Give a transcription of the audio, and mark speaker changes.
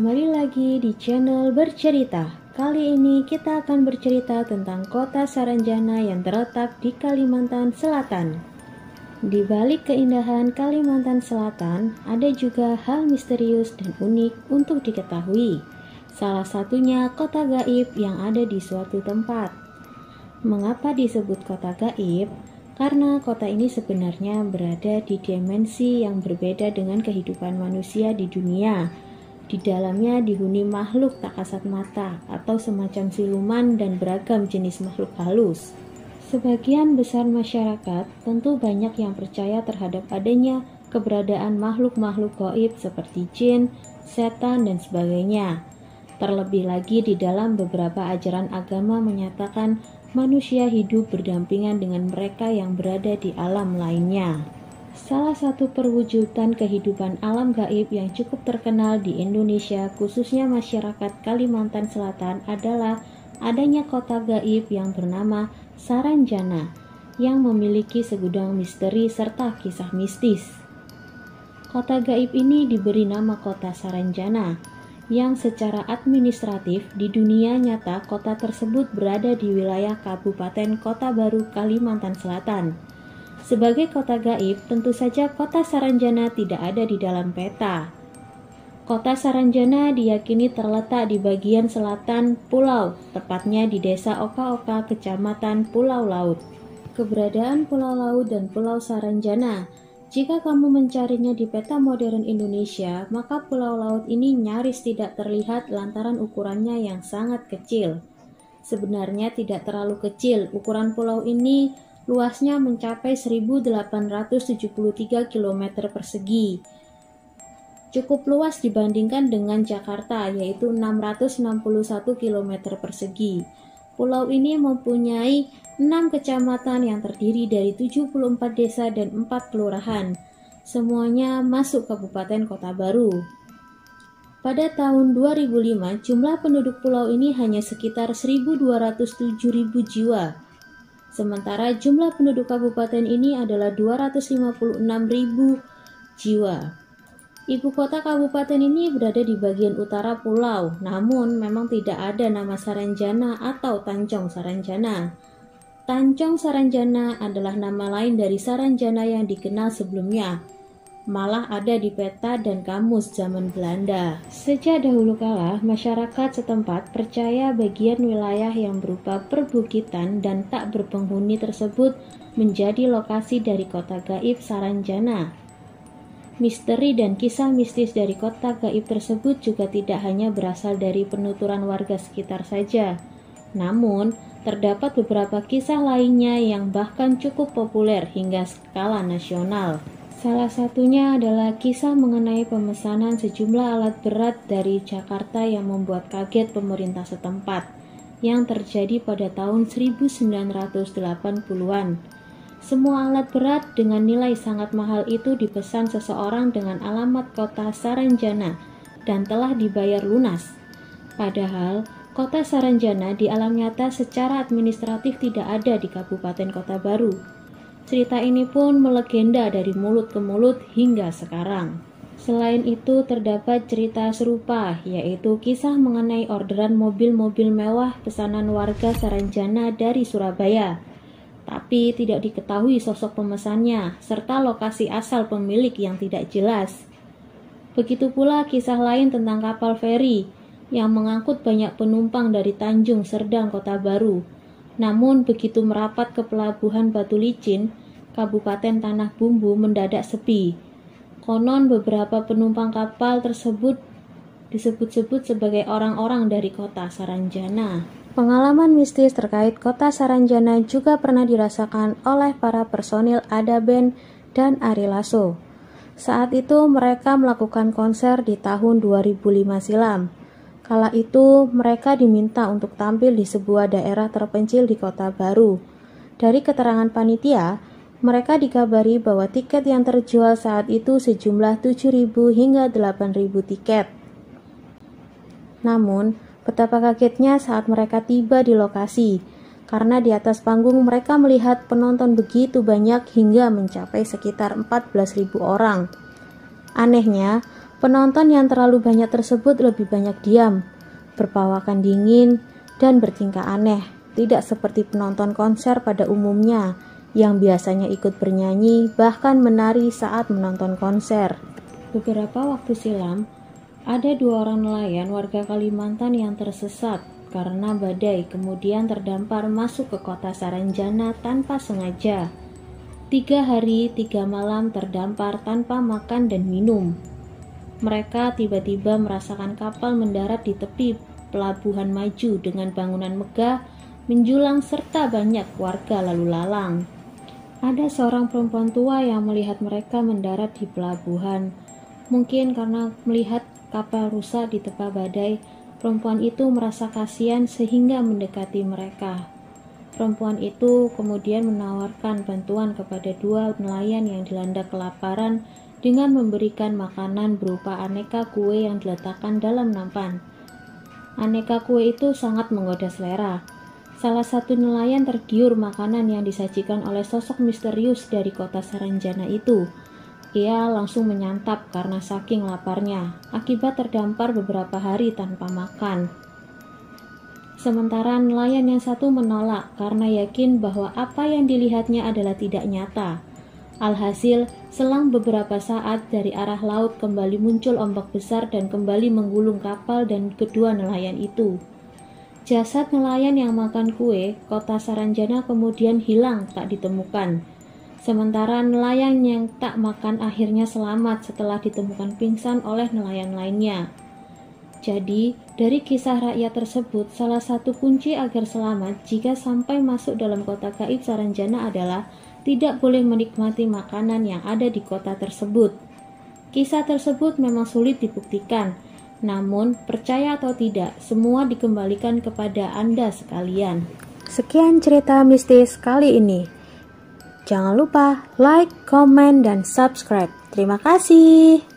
Speaker 1: kembali lagi di channel Bercerita. Kali ini kita akan bercerita tentang kota Saranjana yang terletak di Kalimantan Selatan. Di balik keindahan Kalimantan Selatan, ada juga hal misterius dan unik untuk diketahui. Salah satunya kota gaib yang ada di suatu tempat. Mengapa disebut kota gaib? Karena kota ini sebenarnya berada di dimensi yang berbeda dengan kehidupan manusia di dunia. Di dalamnya dihuni makhluk tak kasat mata atau semacam siluman dan beragam jenis makhluk halus. Sebagian besar masyarakat tentu banyak yang percaya terhadap adanya keberadaan makhluk-makhluk gaib seperti jin, setan, dan sebagainya. Terlebih lagi di dalam beberapa ajaran agama menyatakan manusia hidup berdampingan dengan mereka yang berada di alam lainnya. Salah satu perwujudan kehidupan alam gaib yang cukup terkenal di Indonesia, khususnya masyarakat Kalimantan Selatan, adalah adanya kota gaib yang bernama Saranjana, yang memiliki segudang misteri serta kisah mistis. Kota gaib ini diberi nama kota Saranjana, yang secara administratif di dunia nyata kota tersebut berada di wilayah Kabupaten Kota Baru, Kalimantan Selatan. Sebagai kota gaib, tentu saja kota Saranjana tidak ada di dalam peta. Kota Saranjana diyakini terletak di bagian selatan pulau, tepatnya di desa Oka-Oka, kecamatan Pulau Laut. Keberadaan Pulau Laut dan Pulau Saranjana, jika kamu mencarinya di peta modern Indonesia, maka Pulau Laut ini nyaris tidak terlihat lantaran ukurannya yang sangat kecil. Sebenarnya tidak terlalu kecil, ukuran pulau ini luasnya mencapai 1873 km persegi. Cukup luas dibandingkan dengan Jakarta, yaitu 661 km persegi. Pulau ini mempunyai 6 kecamatan yang terdiri dari 74 desa dan 4 kelurahan. Semuanya masuk Kabupaten Kota Baru. Pada tahun 2005, jumlah penduduk pulau ini hanya sekitar 1.207.000 jiwa. Sementara jumlah penduduk kabupaten ini adalah 256.000 jiwa. Ibu kota kabupaten ini berada di bagian utara pulau, namun memang tidak ada nama Saranjana atau Tanjung Saranjana. Tanjung Saranjana adalah nama lain dari Saranjana yang dikenal sebelumnya. Malah ada di peta dan kamus zaman Belanda. Sejak dahulu kala, masyarakat setempat percaya bagian wilayah yang berupa perbukitan dan tak berpenghuni tersebut menjadi lokasi dari kota gaib Saranjana. Misteri dan kisah mistis dari kota gaib tersebut juga tidak hanya berasal dari penuturan warga sekitar saja. Namun, terdapat beberapa kisah lainnya yang bahkan cukup populer hingga skala nasional. Salah satunya adalah kisah mengenai pemesanan sejumlah alat berat dari Jakarta yang membuat kaget pemerintah setempat, yang terjadi pada tahun 1980-an. Semua alat berat dengan nilai sangat mahal itu dipesan seseorang dengan alamat kota Saranjana dan telah dibayar lunas. Padahal, kota Saranjana di alam nyata secara administratif tidak ada di Kabupaten Kota Baru. Cerita ini pun melegenda dari mulut ke mulut hingga sekarang. Selain itu terdapat cerita serupa, yaitu kisah mengenai orderan mobil-mobil mewah pesanan warga Saranjana dari Surabaya. Tapi tidak diketahui sosok pemesannya, serta lokasi asal pemilik yang tidak jelas. Begitu pula kisah lain tentang kapal feri yang mengangkut banyak penumpang dari Tanjung Serdang, Kota Baru. Namun begitu merapat ke pelabuhan Batu Licin, Kabupaten Tanah Bumbu, mendadak sepi. Konon beberapa penumpang kapal tersebut disebut-sebut sebagai orang-orang dari kota Saranjana. Pengalaman mistis terkait kota Saranjana juga pernah dirasakan oleh para personil Ada Band dan Ari Lasso. Saat itu mereka melakukan konser di tahun 2005 silam. Kala itu mereka diminta untuk tampil di sebuah daerah terpencil di Kota Baru. Dari keterangan panitia, mereka dikabari bahwa tiket yang terjual saat itu sejumlah 7.000 hingga 8.000 tiket. Namun, betapa kagetnya saat mereka tiba di lokasi, karena di atas panggung mereka melihat penonton begitu banyak hingga mencapai sekitar 14.000 orang. Anehnya, Penonton yang terlalu banyak tersebut lebih banyak diam, berpawaian dingin, dan bertingkah aneh, tidak seperti penonton konser pada umumnya yang biasanya ikut bernyanyi bahkan menari saat menonton konser. Beberapa waktu silam, ada 2 orang nelayan warga Kalimantan yang tersesat karena badai kemudian terdampar masuk ke kota Saranjana tanpa sengaja. 3 hari 3 malam terdampar tanpa makan dan minum. Mereka tiba-tiba merasakan kapal mendarat di tepi pelabuhan Maju dengan bangunan megah menjulang serta banyak warga lalu lalang. Ada seorang perempuan tua yang melihat mereka mendarat di pelabuhan. Mungkin karena melihat kapal rusak di tepa badai, perempuan itu merasa kasihan sehingga mendekati mereka. Perempuan itu kemudian menawarkan bantuan kepada 2 nelayan yang dilanda kelaparan dengan memberikan makanan berupa aneka kue yang diletakkan dalam nampan. Aneka kue itu sangat menggoda selera. Salah satu nelayan tergiur makanan yang disajikan oleh sosok misterius dari kota Saranjana itu. Ia langsung menyantap karena saking laparnya, akibat terdampar beberapa hari tanpa makan. Sementara nelayan yang satu menolak karena yakin bahwa apa yang dilihatnya adalah tidak nyata. Alhasil, selang beberapa saat dari arah laut kembali muncul ombak besar dan kembali menggulung kapal dan kedua nelayan itu. Jasad nelayan yang makan kue, kota Saranjana kemudian hilang tak ditemukan. Sementara nelayan yang tak makan akhirnya selamat setelah ditemukan pingsan oleh nelayan lainnya. Jadi, dari kisah rakyat tersebut, salah satu kunci agar selamat jika sampai masuk dalam kota gaib Saranjana adalah tidak boleh menikmati makanan yang ada di kota tersebut. Kisah tersebut memang sulit dibuktikan, namun percaya atau tidak, semua dikembalikan kepada Anda sekalian. Sekian cerita mistis kali ini. Jangan lupa like, komen, dan subscribe. Terima kasih.